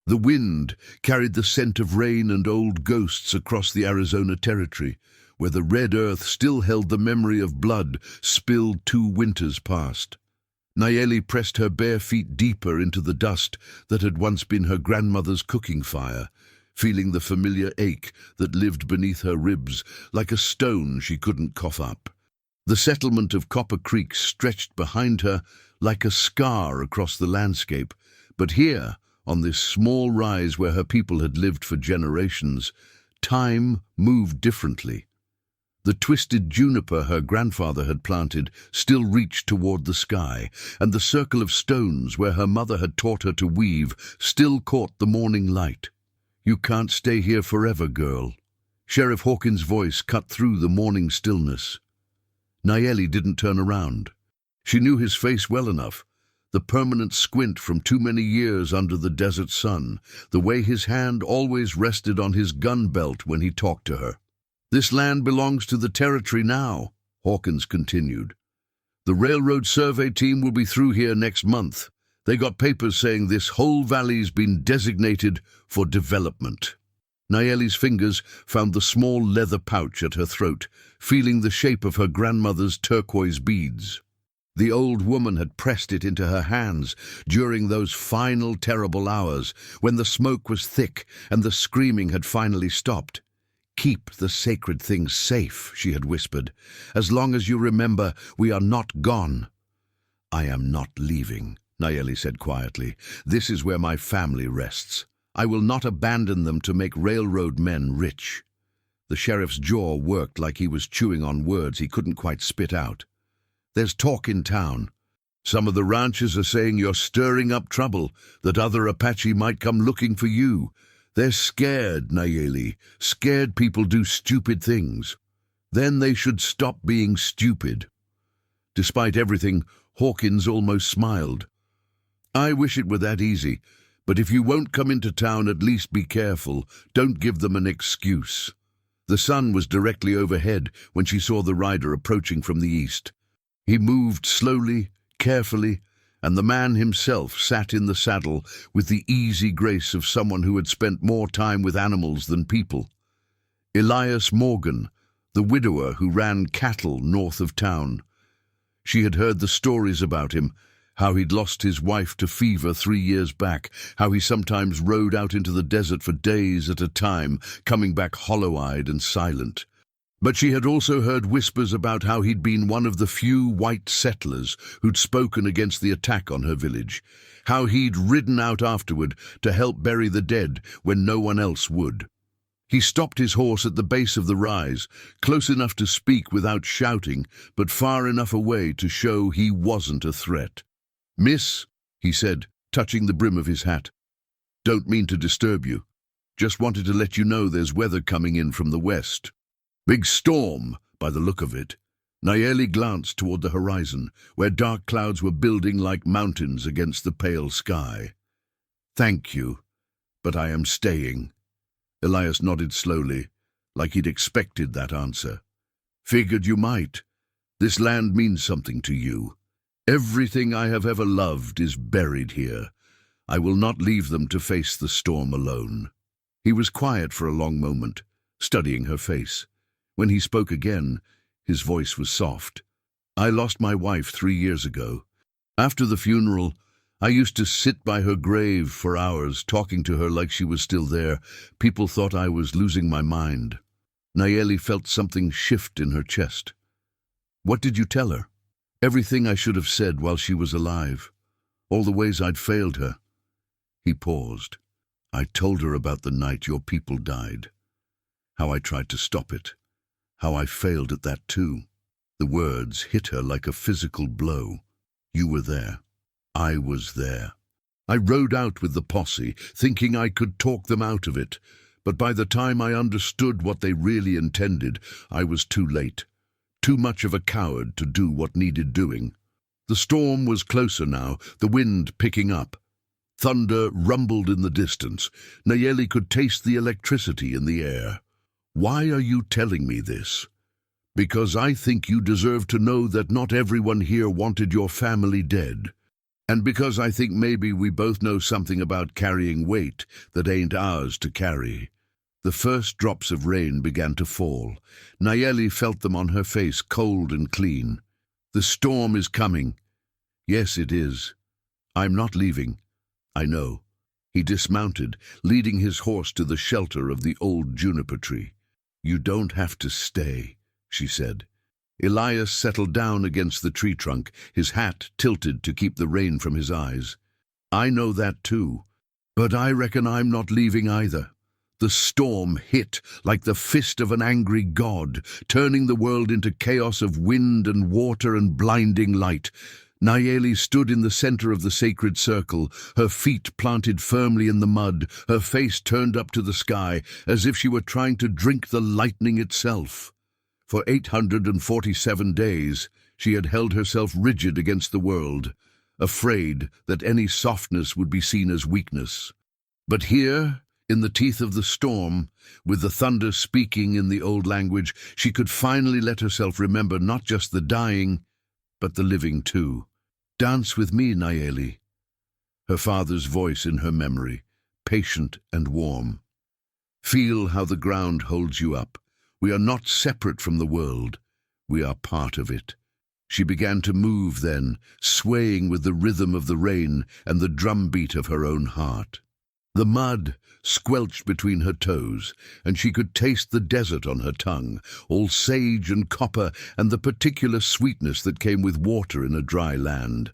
The wind carried the scent of rain and old ghosts across the Arizona territory, where the red earth still held the memory of blood spilled 2 winters past. Nayeli pressed her bare feet deeper into the dust that had once been her grandmother's cooking fire, feeling the familiar ache that lived beneath her ribs like a stone she couldn't cough up. The settlement of Copper Creek stretched behind her like a scar across the landscape, but here, on this small rise where her people had lived for generations, time moved differently. The twisted juniper her grandfather had planted still reached toward the sky, and the circle of stones where her mother had taught her to weave still caught the morning light. "You can't stay here forever, girl." Sheriff Hawkins' voice cut through the morning stillness. Nayeli didn't turn around. She knew his face well enough, the permanent squint from too many years under the desert sun, the way his hand always rested on his gun belt when he talked to her. "This land belongs to the territory now," Hawkins continued. "The railroad survey team will be through here next month. They got papers saying this whole valley's been designated for development." Nayeli's fingers found the small leather pouch at her throat, feeling the shape of her grandmother's turquoise beads. The old woman had pressed it into her hands during those final terrible hours when the smoke was thick and the screaming had finally stopped. "Keep the sacred things safe," she had whispered. "As long as you remember, we are not gone." "I am not leaving," Nayeli said quietly. "This is where my family rests. I will not abandon them to make railroad men rich." The sheriff's jaw worked like he was chewing on words he couldn't quite spit out. "There's talk in town. Some of the ranchers are saying you're stirring up trouble, that other Apache might come looking for you. They're scared, Nayeli. Scared people do stupid things. Then they should stop being stupid." Despite everything, Hawkins almost smiled. "I wish it were that easy, but if you won't come into town, at least be careful. Don't give them an excuse." The sun was directly overhead when she saw the rider approaching from the east. He moved slowly, carefully, and the man himself sat in the saddle with the easy grace of someone who had spent more time with animals than people. Elias Morgan, the widower who ran cattle north of town. She had heard the stories about him, how he'd lost his wife to fever 3 years back, how he sometimes rode out into the desert for days at a time, coming back hollow-eyed and silent. But she had also heard whispers about how he'd been one of the few white settlers who'd spoken against the attack on her village, how he'd ridden out afterward to help bury the dead when no one else would. He stopped his horse at the base of the rise, close enough to speak without shouting, but far enough away to show he wasn't a threat. "Miss," he said, touching the brim of his hat, "don't mean to disturb you. Just wanted to let you know there's weather coming in from the west. Big storm, by the look of it." Nayeli glanced toward the horizon, where dark clouds were building like mountains against the pale sky. "Thank you, but I am staying." Elias nodded slowly, like he'd expected that answer. "Figured you might. This land means something to you. Everything I have ever loved is buried here. I will not leave them to face the storm alone." He was quiet for a long moment, studying her face. When he spoke again, his voice was soft. "I lost my wife 3 years ago. After the funeral, I used to sit by her grave for hours, talking to her like she was still there. People thought I was losing my mind." Nayeli felt something shift in her chest. "What did you tell her?" "Everything I should have said while she was alive. All the ways I'd failed her." He paused. "I told her about the night your people died. How I tried to stop it. How I failed at that too." The words hit her like a physical blow. "You were there. I was there. I rode out with the posse, thinking I could talk them out of it. But by the time I understood what they really intended, I was too late. Too much of a coward to do what needed doing." The storm was closer now, the wind picking up. Thunder rumbled in the distance. Nayeli could taste the electricity in the air. "Why are you telling me this?" "Because I think you deserve to know that not everyone here wanted your family dead. And because I think maybe we both know something about carrying weight that ain't ours to carry." The first drops of rain began to fall. Nayeli felt them on her face, cold and clean. "The storm is coming." "Yes, it is. I'm not leaving. I know." He dismounted, leading his horse to the shelter of the old juniper tree. "You don't have to stay," she said. Elias settled down against the tree trunk, his hat tilted to keep the rain from his eyes. "I know that too, but I reckon I'm not leaving either." The storm hit like the fist of an angry god, turning the world into chaos of wind and water and blinding light. Nayeli stood in the center of the sacred circle, her feet planted firmly in the mud, her face turned up to the sky, as if she were trying to drink the lightning itself. For 847 days, she had held herself rigid against the world, afraid that any softness would be seen as weakness. But here, in the teeth of the storm, with the thunder speaking in the old language, she could finally let herself remember not just the dying, but the living too. "Dance with me, Nayeli." Her father's voice in her memory, patient and warm. "Feel how the ground holds you up. We are not separate from the world. We are part of it." She began to move then, swaying with the rhythm of the rain and the drumbeat of her own heart. The mud squelched between her toes, and she could taste the desert on her tongue, all sage and copper and the particular sweetness that came with water in a dry land.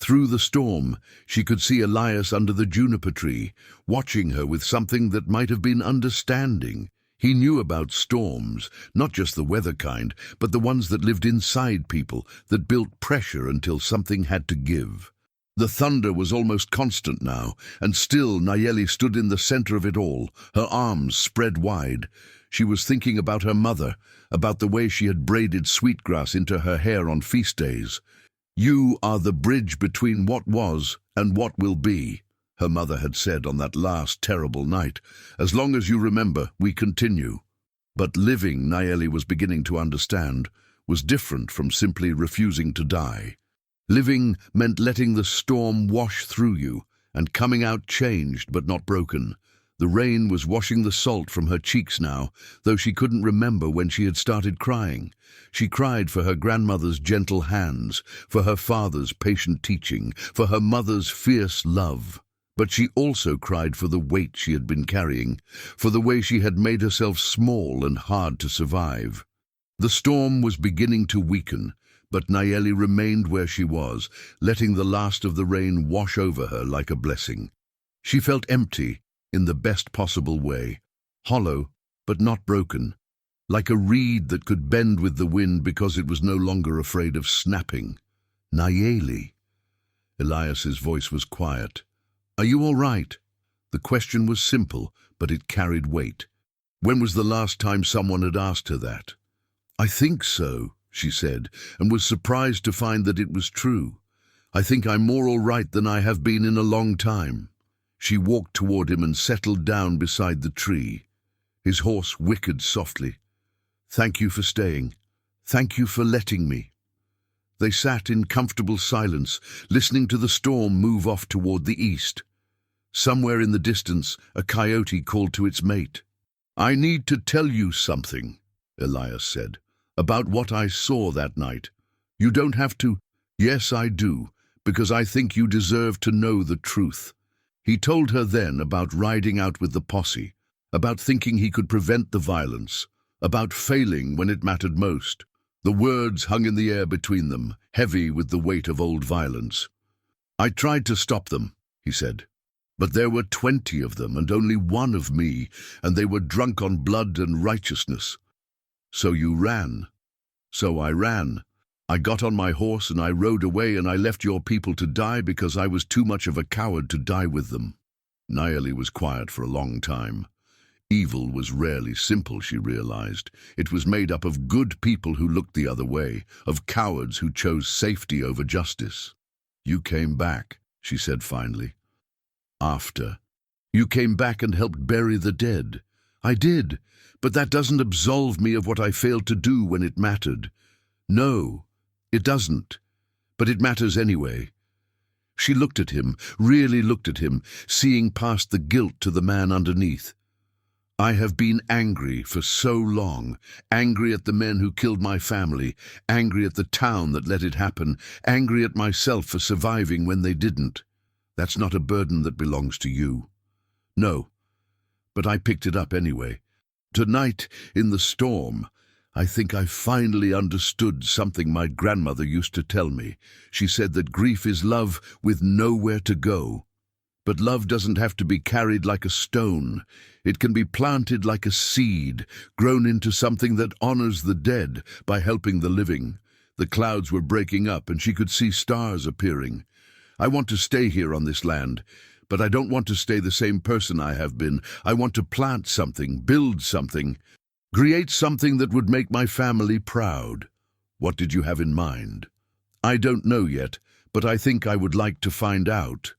Through the storm, she could see Elias under the juniper tree, watching her with something that might have been understanding. He knew about storms, not just the weather kind, but the ones that lived inside people, that built pressure until something had to give. The thunder was almost constant now, and still Nayeli stood in the center of it all, her arms spread wide. She was thinking about her mother, about the way she had braided sweetgrass into her hair on feast days. "You are the bridge between what was and what will be," her mother had said on that last terrible night. "As long as you remember, we continue." But living, Nayeli was beginning to understand, was different from simply refusing to die. Living meant letting the storm wash through you, and coming out changed but not broken. The rain was washing the salt from her cheeks now, though she couldn't remember when she had started crying. She cried for her grandmother's gentle hands, for her father's patient teaching, for her mother's fierce love. But she also cried for the weight she had been carrying, for the way she had made herself small and hard to survive. The storm was beginning to weaken, but Nayeli remained where she was, letting the last of the rain wash over her like a blessing. She felt empty, in the best possible way, hollow, but not broken, like a reed that could bend with the wind because it was no longer afraid of snapping. "Nayeli." Elias's voice was quiet. "Are you all right?" The question was simple, but it carried weight. When was the last time someone had asked her that? "I think so," she said, and was surprised to find that it was true. "I think I'm more all right than I have been in a long time." She walked toward him and settled down beside the tree. His horse whickered softly. "Thank you for staying. Thank you for letting me." They sat in comfortable silence, listening to the storm move off toward the east. Somewhere in the distance, a coyote called to its mate. "I need to tell you something," Elias said, "about what I saw that night. You don't have to." "Yes, I do, because I think you deserve to know the truth." He told her then about riding out with the posse, about thinking he could prevent the violence, about failing when it mattered most. The words hung in the air between them, heavy with the weight of old violence. "I tried to stop them," he said, "but there were 20 of them and only one of me, and they were drunk on blood and righteousness. So you ran." "So I ran. I got on my horse and I rode away, and I left your people to die because I was too much of a coward to die with them." Nayeli was quiet for a long time. Evil was rarely simple, she realized. It was made up of good people who looked the other way, of cowards who chose safety over justice. "You came back," she said finally. "After. You came back and helped bury the dead." "I did, but that doesn't absolve me of what I failed to do when it mattered." "No, it doesn't, but it matters anyway." She looked at him, really looked at him, seeing past the guilt to the man underneath. I have been angry for so long, angry at the men who killed my family, angry at the town that let it happen, angry at myself for surviving when they didn't. That's not a burden that belongs to you. No, but I picked it up anyway. Tonight, in the storm, I think I finally understood something my grandmother used to tell me. She said that grief is love with nowhere to go. But love doesn't have to be carried like a stone. It can be planted like a seed, grown into something that honors the dead by helping the living. The clouds were breaking up and she could see stars appearing. I want to stay here on this land, but I don't want to stay the same person I have been. I want to plant something, build something, create something that would make my family proud. What did you have in mind? I don't know yet, but I think I would like to find out.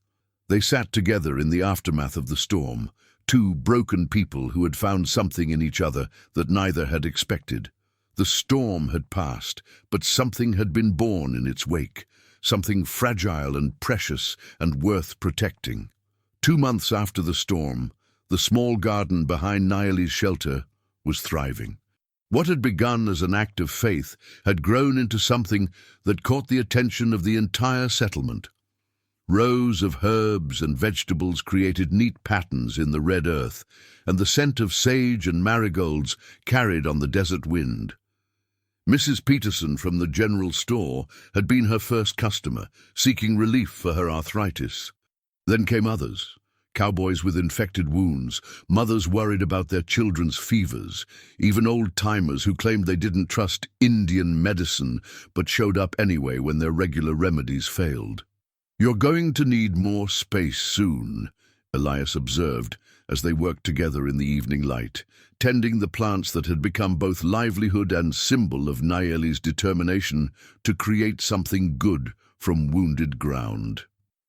They sat together in the aftermath of the storm, two broken people who had found something in each other that neither had expected. The storm had passed, but something had been born in its wake, something fragile and precious and worth protecting. 2 months after the storm, the small garden behind Nayeli's shelter was thriving. What had begun as an act of faith had grown into something that caught the attention of the entire settlement. Rows of herbs and vegetables created neat patterns in the red earth, and the scent of sage and marigolds carried on the desert wind. Mrs. Peterson from the general store had been her first customer, seeking relief for her arthritis. Then came others, cowboys with infected wounds, mothers worried about their children's fevers, even old-timers who claimed they didn't trust Indian medicine but showed up anyway when their regular remedies failed. "You're going to need more space soon," Elias observed as they worked together in the evening light, tending the plants that had become both livelihood and symbol of Nayeli's determination to create something good from wounded ground.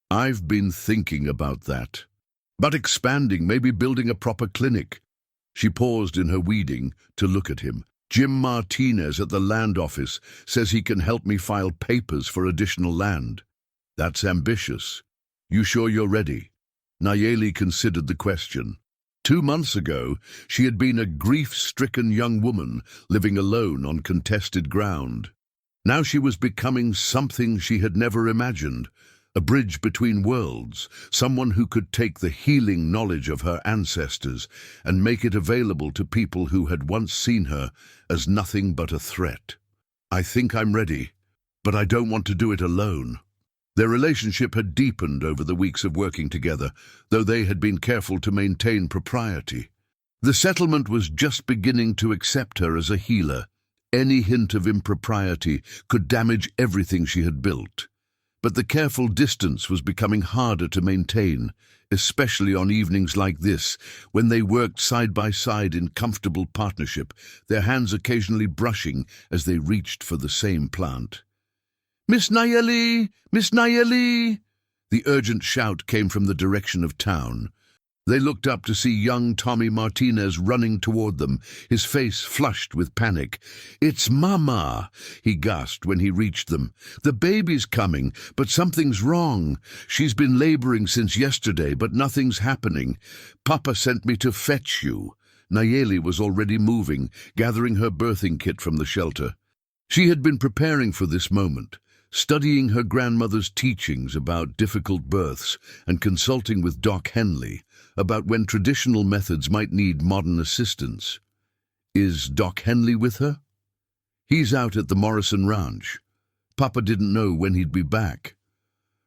"I've been thinking about that. But expanding, maybe building a proper clinic." She paused in her weeding to look at him. "Jim Martinez at the land office says he can help me file papers for additional land." "That's ambitious. You sure you're ready?" Nayeli considered the question. 2 months ago, she had been a grief-stricken young woman living alone on contested ground. Now she was becoming something she had never imagined, a bridge between worlds, someone who could take the healing knowledge of her ancestors and make it available to people who had once seen her as nothing but a threat. "I think I'm ready, but I don't want to do it alone." Their relationship had deepened over the weeks of working together, though they had been careful to maintain propriety. The settlement was just beginning to accept her as a healer. Any hint of impropriety could damage everything she had built. But the careful distance was becoming harder to maintain, especially on evenings like this, when they worked side by side in comfortable partnership, their hands occasionally brushing as they reached for the same plant. "Miss Nayeli! Miss Nayeli!" The urgent shout came from the direction of town. They looked up to see young Tommy Martinez running toward them, his face flushed with panic. "It's Mama," he gasped when he reached them. "The baby's coming, but something's wrong. She's been laboring since yesterday, but nothing's happening. Papa sent me to fetch you." Nayeli was already moving, gathering her birthing kit from the shelter. She had been preparing for this moment, studying her grandmother's teachings about difficult births and consulting with Doc Henley about when traditional methods might need modern assistance. "Is Doc Henley with her?" "He's out at the Morrison Ranch. Papa didn't know when he'd be back."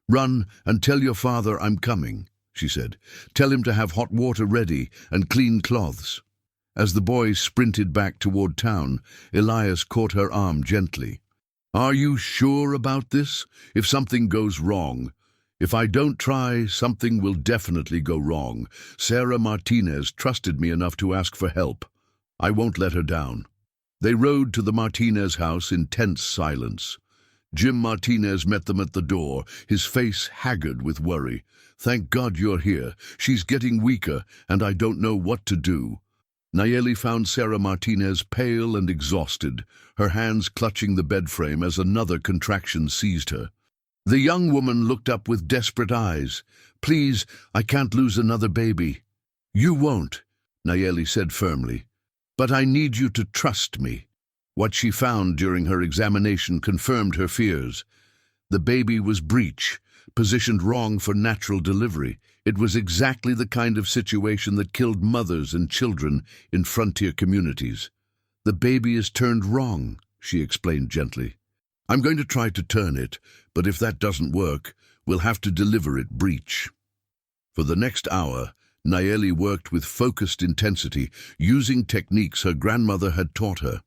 "Run and tell your father I'm coming," she said. "Tell him to have hot water ready and clean cloths." As the boys sprinted back toward town, Elias caught her arm gently. "Are you sure about this? If something goes wrong..." "If I don't try, something will definitely go wrong. Sarah Martinez trusted me enough to ask for help. I won't let her down." They rode to the Martinez house in tense silence. Jim Martinez met them at the door, his face haggard with worry. "Thank God you're here. She's getting weaker, and I don't know what to do." Nayeli found Sarah Martinez pale and exhausted, her hands clutching the bed frame as another contraction seized her. The young woman looked up with desperate eyes. "Please, I can't lose another baby." "You won't," Nayeli said firmly. "But I need you to trust me." What she found during her examination confirmed her fears. The baby was breech, positioned wrong for natural delivery. It was exactly the kind of situation that killed mothers and children in frontier communities. "The baby is turned wrong," she explained gently. "I'm going to try to turn it, but if that doesn't work, we'll have to deliver it breech." For the next hour, Nayeli worked with focused intensity, using techniques her grandmother had taught her.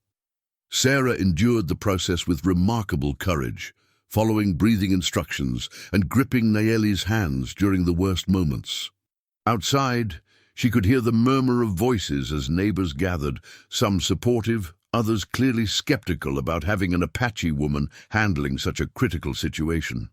Sarah endured the process with remarkable courage, following breathing instructions and gripping Nayeli's hands during the worst moments. Outside, she could hear the murmur of voices as neighbors gathered, some supportive, others clearly skeptical about having an Apache woman handling such a critical situation.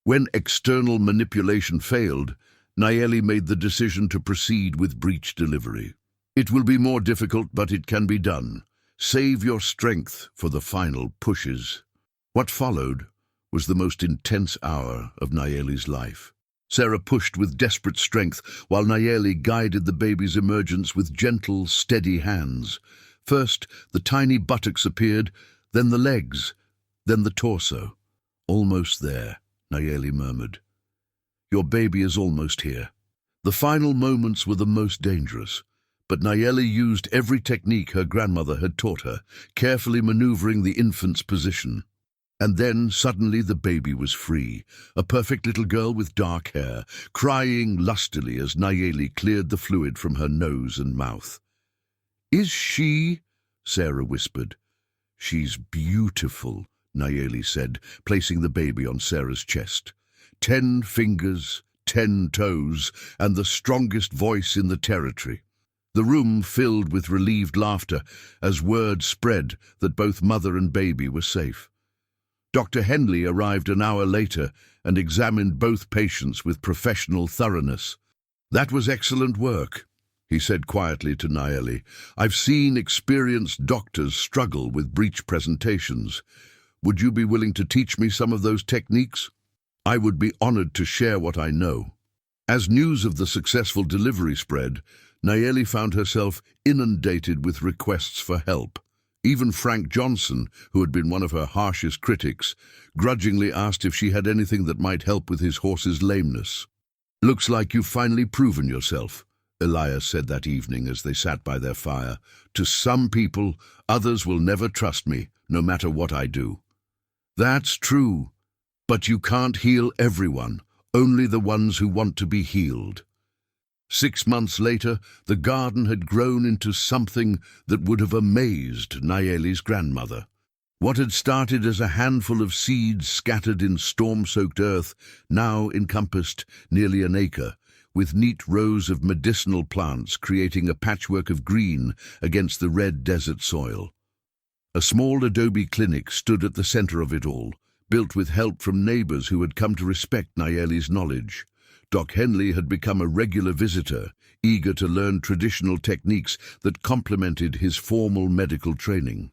When external manipulation failed, Nayeli made the decision to proceed with breech delivery. "It will be more difficult, but it can be done. Save your strength for the final pushes." What followed was the most intense hour of Nayeli's life. Sarah pushed with desperate strength, while Nayeli guided the baby's emergence with gentle, steady hands. First, the tiny buttocks appeared, then the legs, then the torso. "Almost there," Nayeli murmured. "Your baby is almost here." The final moments were the most dangerous, but Nayeli used every technique her grandmother had taught her, carefully maneuvering the infant's position. And then, suddenly, the baby was free, a perfect little girl with dark hair, crying lustily as Nayeli cleared the fluid from her nose and mouth. "Is she?" Sarah whispered. "She's beautiful," Nayeli said, placing the baby on Sarah's chest. 10 fingers, 10 toes, and the strongest voice in the territory. The room filled with relieved laughter as word spread that both mother and baby were safe. Dr. Henley arrived an hour later and examined both patients with professional thoroughness. "That was excellent work," he said quietly to Nayeli. "I've seen experienced doctors struggle with breech presentations. Would you be willing to teach me some of those techniques? I would be honored to share what I know." As news of the successful delivery spread, Nayeli found herself inundated with requests for help. Even Frank Johnson, who had been one of her harshest critics, grudgingly asked if she had anything that might help with his horse's lameness. "Looks like you've finally proven yourself," Elias said that evening as they sat by their fire. "To some people, others will never trust me, no matter what I do." "That's true, but you can't heal everyone, only the ones who want to be healed." 6 months later, the garden had grown into something that would have amazed Nayeli's grandmother. What had started as a handful of seeds scattered in storm-soaked earth now encompassed nearly an acre, with neat rows of medicinal plants creating a patchwork of green against the red desert soil. A small adobe clinic stood at the center of it all, built with help from neighbors who had come to respect Nayeli's knowledge. Doc Henley had become a regular visitor, eager to learn traditional techniques that complemented his formal medical training.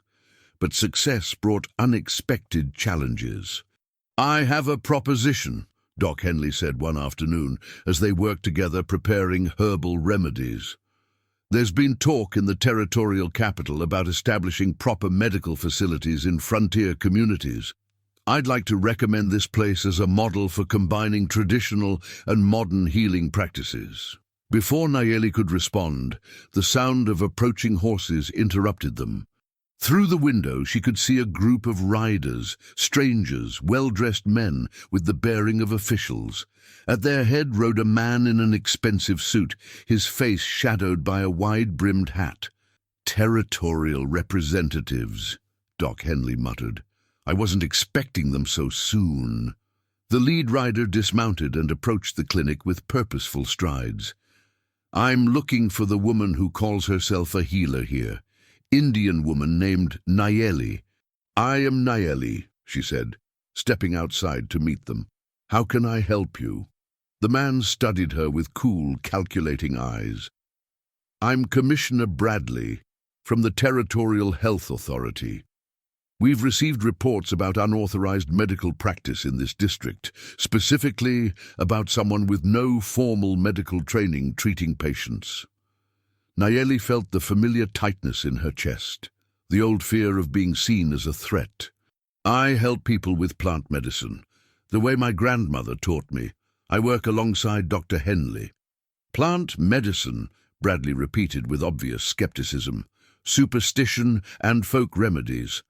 But success brought unexpected challenges. "I have a proposition," Doc Henley said one afternoon as they worked together preparing herbal remedies. "There's been talk in the territorial capital about establishing proper medical facilities in frontier communities. I'd like to recommend this place as a model for combining traditional and modern healing practices." Before Nayeli could respond, the sound of approaching horses interrupted them. Through the window, she could see a group of riders, strangers, well-dressed men with the bearing of officials. At their head rode a man in an expensive suit, his face shadowed by a wide-brimmed hat. "Territorial representatives," Doc Henley muttered. "I wasn't expecting them so soon." The lead rider dismounted and approached the clinic with purposeful strides. "I'm looking for the woman who calls herself a healer here. Indian woman named Nayeli." "I am Nayeli," she said, stepping outside to meet them. "How can I help you?" The man studied her with cool, calculating eyes. "I'm Commissioner Bradley, from the Territorial Health Authority." We've received reports about unauthorized medical practice in this district, specifically about someone with no formal medical training treating patients. Nayeli felt the familiar tightness in her chest, the old fear of being seen as a threat. I help people with plant medicine, the way my grandmother taught me. I work alongside Dr. Henley. Plant medicine, Bradley repeated with obvious skepticism. Superstition and folk remedies.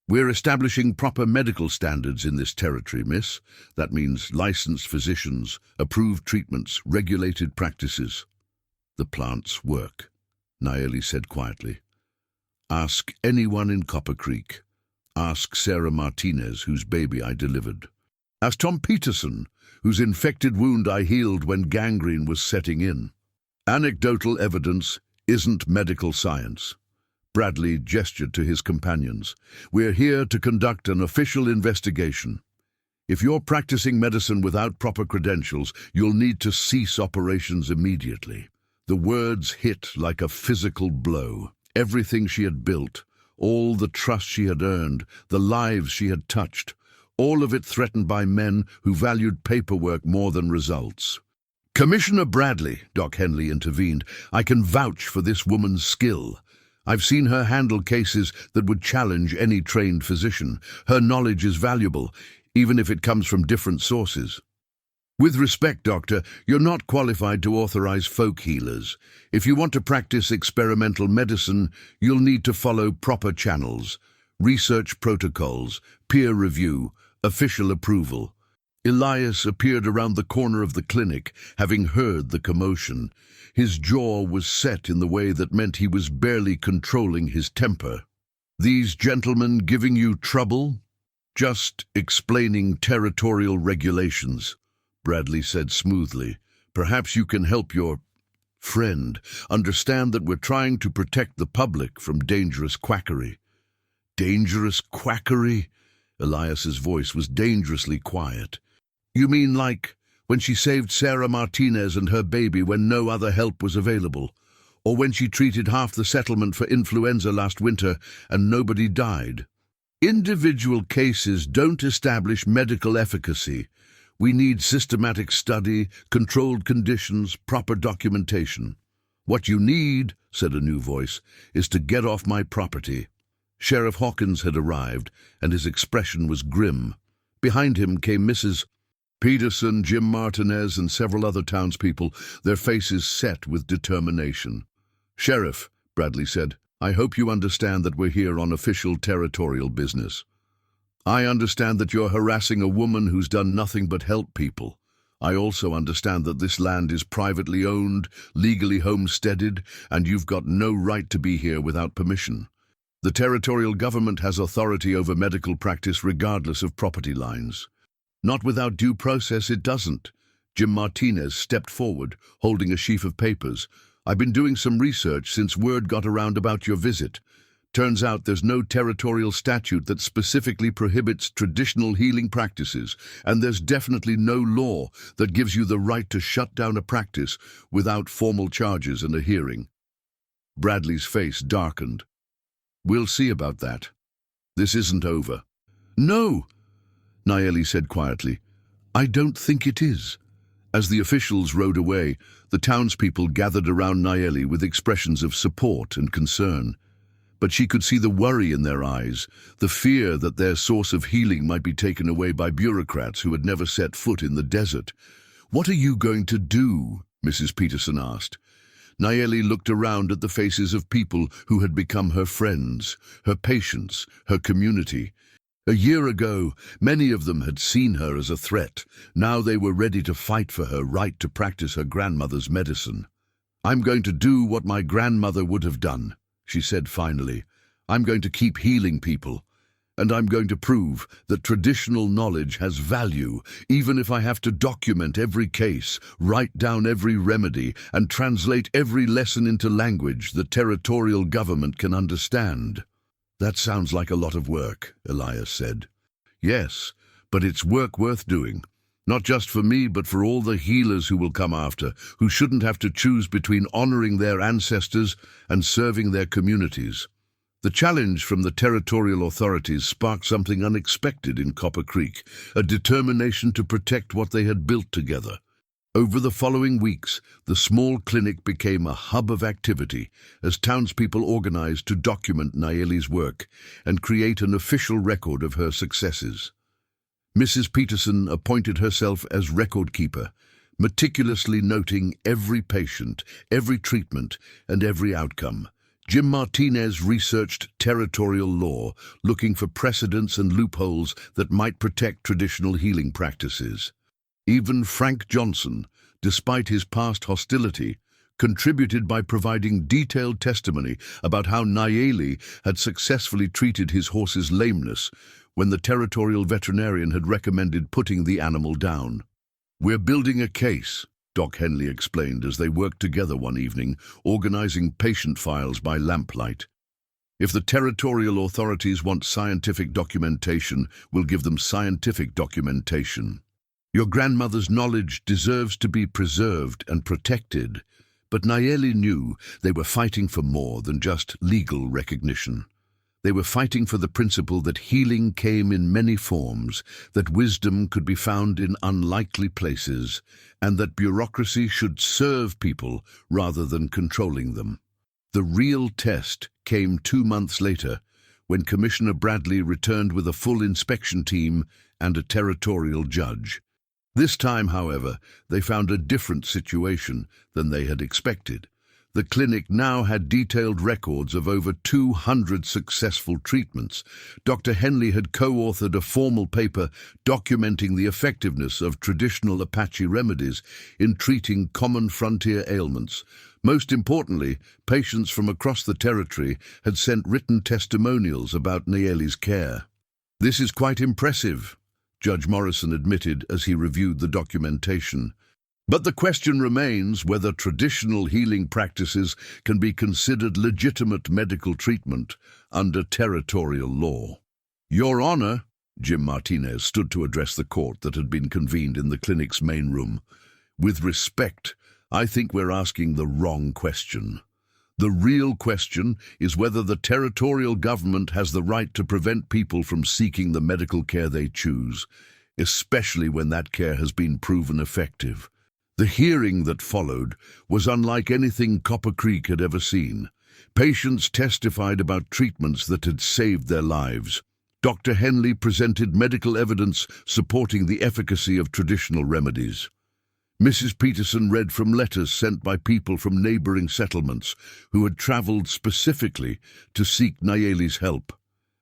We're establishing proper medical standards in this territory, miss. That means licensed physicians, approved treatments, regulated practices. The plants work, Nayeli said quietly. Ask anyone in Copper Creek. Ask Sarah Martinez, whose baby I delivered. Ask Tom Peterson, whose infected wound I healed when gangrene was setting in. Anecdotal evidence isn't medical science. Bradley gestured to his companions. We're here to conduct an official investigation. If you're practicing medicine without proper credentials, you'll need to cease operations immediately. The words hit like a physical blow. Everything she had built, all the trust she had earned, the lives she had touched, all of it threatened by men who valued paperwork more than results. Commissioner Bradley, Doc Henley intervened, I can vouch for this woman's skill. I've seen her handle cases that would challenge any trained physician. Her knowledge is valuable, even if it comes from different sources. With respect, Doctor, you're not qualified to authorize folk healers. If you want to practice experimental medicine, you'll need to follow proper channels, research protocols, peer review, official approval. Elias appeared around the corner of the clinic, having heard the commotion. His jaw was set in the way that meant he was barely controlling his temper. These gentlemen giving you trouble? Just explaining territorial regulations, Bradley said smoothly. Perhaps you can help your friend understand that we're trying to protect the public from dangerous quackery. Dangerous quackery? Elias's voice was dangerously quiet. You mean like when she saved Sarah Martinez and her baby when no other help was available? Or when she treated half the settlement for influenza last winter and nobody died? Individual cases don't establish medical efficacy. We need systematic study, controlled conditions, proper documentation. What you need, said a new voice, is to get off my property. Sheriff Hawkins had arrived, and his expression was grim. Behind him came Mrs. Peterson, Jim Martinez, and several other townspeople, their faces set with determination. Sheriff, Bradley said, I hope you understand that we're here on official territorial business. I understand that you're harassing a woman who's done nothing but help people. I also understand that this land is privately owned, legally homesteaded, and you've got no right to be here without permission. The territorial government has authority over medical practice regardless of property lines. Not without due process, it doesn't. Jim Martinez stepped forward, holding a sheaf of papers. I've been doing some research since word got around about your visit. Turns out there's no territorial statute that specifically prohibits traditional healing practices, and there's definitely no law that gives you the right to shut down a practice without formal charges and a hearing. Bradley's face darkened. We'll see about that. This isn't over. No, Nayeli said quietly. I don't think it is. As the officials rode away, the townspeople gathered around Nayeli with expressions of support and concern. But she could see the worry in their eyes, the fear that their source of healing might be taken away by bureaucrats who had never set foot in the desert. What are you going to do? Mrs. Peterson asked. Nayeli looked around at the faces of people who had become her friends, her patients, her community. A year ago, many of them had seen her as a threat. Now they were ready to fight for her right to practice her grandmother's medicine. I'm going to do what my grandmother would have done, she said finally. I'm going to keep healing people. And I'm going to prove that traditional knowledge has value, even if I have to document every case, write down every remedy, and translate every lesson into language the territorial government can understand. That sounds like a lot of work, Elias said. Yes, but it's work worth doing. Not just for me, but for all the healers who will come after, who shouldn't have to choose between honoring their ancestors and serving their communities. The challenge from the territorial authorities sparked something unexpected in Copper Creek, a determination to protect what they had built together. Over the following weeks, the small clinic became a hub of activity as townspeople organized to document Nayeli's work and create an official record of her successes. Mrs. Peterson appointed herself as record keeper, meticulously noting every patient, every treatment, and every outcome. Jim Martinez researched territorial law, looking for precedents and loopholes that might protect traditional healing practices. Even Frank Johnson, despite his past hostility, contributed by providing detailed testimony about how Nayeli had successfully treated his horse's lameness when the territorial veterinarian had recommended putting the animal down. "We're building a case," Doc Henley explained as they worked together one evening, organizing patient files by lamplight. "If the territorial authorities want scientific documentation, we'll give them scientific documentation. Your grandmother's knowledge deserves to be preserved and protected." But Nayeli knew they were fighting for more than just legal recognition. They were fighting for the principle that healing came in many forms, that wisdom could be found in unlikely places, and that bureaucracy should serve people rather than controlling them. The real test came 2 months later, when Commissioner Bradley returned with a full inspection team and a territorial judge. This time, however, they found a different situation than they had expected. The clinic now had detailed records of over 200 successful treatments. Dr. Henley had co-authored a formal paper documenting the effectiveness of traditional Apache remedies in treating common frontier ailments. Most importantly, patients from across the territory had sent written testimonials about Nayeli's care. "This is quite impressive," Judge Morrison admitted as he reviewed the documentation. "But the question remains whether traditional healing practices can be considered legitimate medical treatment under territorial law." "Your Honor," Jim Martinez stood to address the court that had been convened in the clinic's main room, "with respect, I think we're asking the wrong question. The real question is whether the territorial government has the right to prevent people from seeking the medical care they choose, especially when that care has been proven effective." The hearing that followed was unlike anything Copper Creek had ever seen. Patients testified about treatments that had saved their lives. Dr. Henley presented medical evidence supporting the efficacy of traditional remedies. Mrs. Peterson read from letters sent by people from neighboring settlements who had traveled specifically to seek Nayeli's help.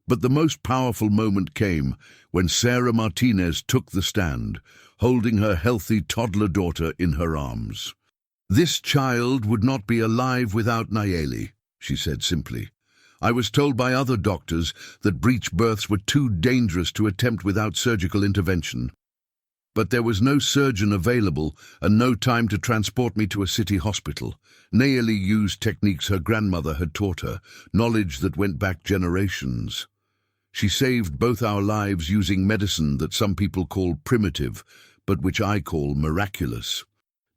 But the most powerful moment came when Sarah Martinez took the stand, holding her healthy toddler daughter in her arms. "This child would not be alive without Nayeli," she said simply. "I was told by other doctors that breech births were too dangerous to attempt without surgical intervention. But there was no surgeon available and no time to transport me to a city hospital. Nayeli used techniques her grandmother had taught her, knowledge that went back generations. She saved both our lives using medicine that some people call primitive, but which I call miraculous."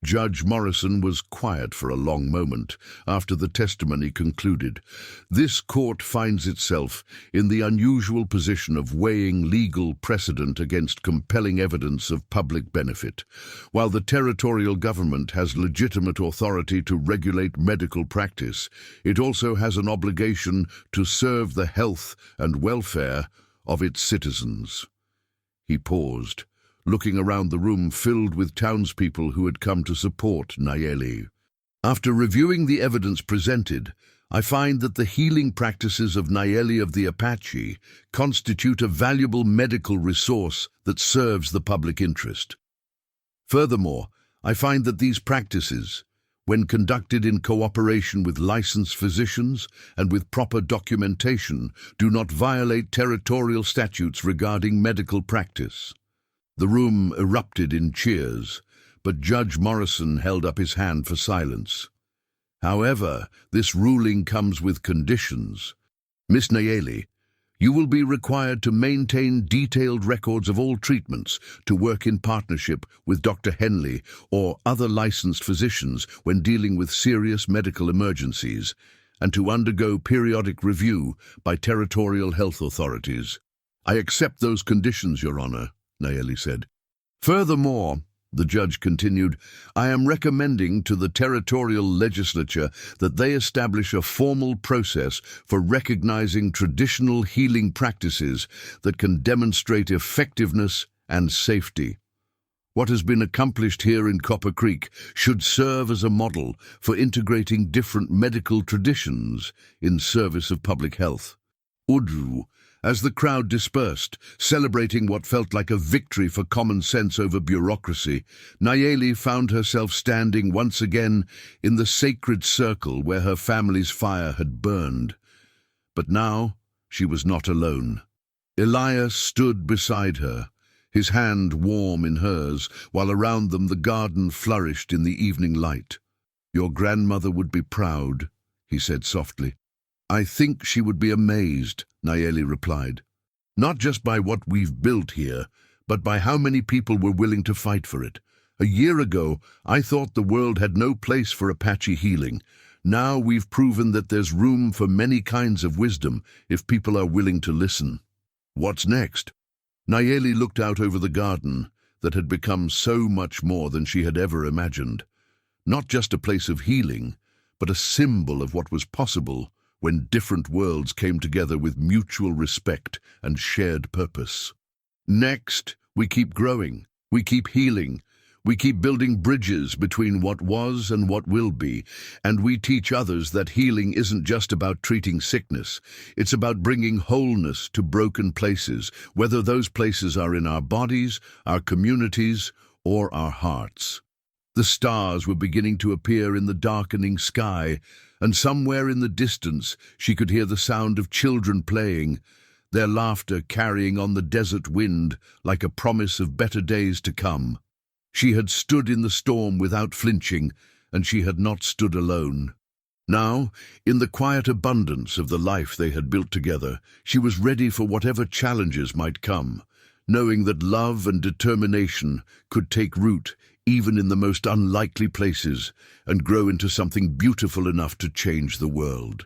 Judge Morrison was quiet for a long moment after the testimony concluded. This court finds itself in the unusual position of weighing legal precedent against compelling evidence of public benefit. While the territorial government has legitimate authority to regulate medical practice, it also has an obligation to serve the health and welfare of its citizens. He paused, looking around the room filled with townspeople who had come to support Nayeli. "After reviewing the evidence presented, I find that the healing practices of Nayeli of the Apache constitute a valuable medical resource that serves the public interest. Furthermore, I find that these practices, when conducted in cooperation with licensed physicians and with proper documentation, do not violate territorial statutes regarding medical practice." The room erupted in cheers, but Judge Morrison held up his hand for silence. "However, this ruling comes with conditions. Miss Nayeli, you will be required to maintain detailed records of all treatments, to work in partnership with Dr. Henley or other licensed physicians when dealing with serious medical emergencies, and to undergo periodic review by territorial health authorities. I accept those conditions, Your Honor, Nayeli said. Furthermore, the judge continued, I am recommending to the territorial legislature that they establish a formal process for recognizing traditional healing practices that can demonstrate effectiveness and safety. What has been accomplished here in Copper Creek should serve as a model for integrating different medical traditions in service of public health. Udru, as the crowd dispersed, celebrating what felt like a victory for common sense over bureaucracy, Nayeli found herself standing once again in the sacred circle where her family's fire had burned. But now she was not alone. Elias stood beside her, his hand warm in hers, while around them the garden flourished in the evening light. Your grandmother would be proud, he said softly. I think she would be amazed, Nayeli replied. Not just by what we've built here, but by how many people were willing to fight for it. A year ago, I thought the world had no place for Apache healing. Now we've proven that there's room for many kinds of wisdom if people are willing to listen. What's next? Nayeli looked out over the garden that had become so much more than she had ever imagined. Not just a place of healing, but a symbol of what was possible when different worlds came together with mutual respect and shared purpose. Next, we keep growing, we keep healing, we keep building bridges between what was and what will be, and we teach others that healing isn't just about treating sickness, it's about bringing wholeness to broken places, whether those places are in our bodies, our communities, or our hearts. The stars were beginning to appear in the darkening sky, and somewhere in the distance she could hear the sound of children playing, their laughter carrying on the desert wind like a promise of better days to come. She had stood in the storm without flinching, and she had not stood alone. Now, in the quiet abundance of the life they had built together, she was ready for whatever challenges might come, knowing that love and determination could take root even in the most unlikely places, and grow into something beautiful enough to change the world.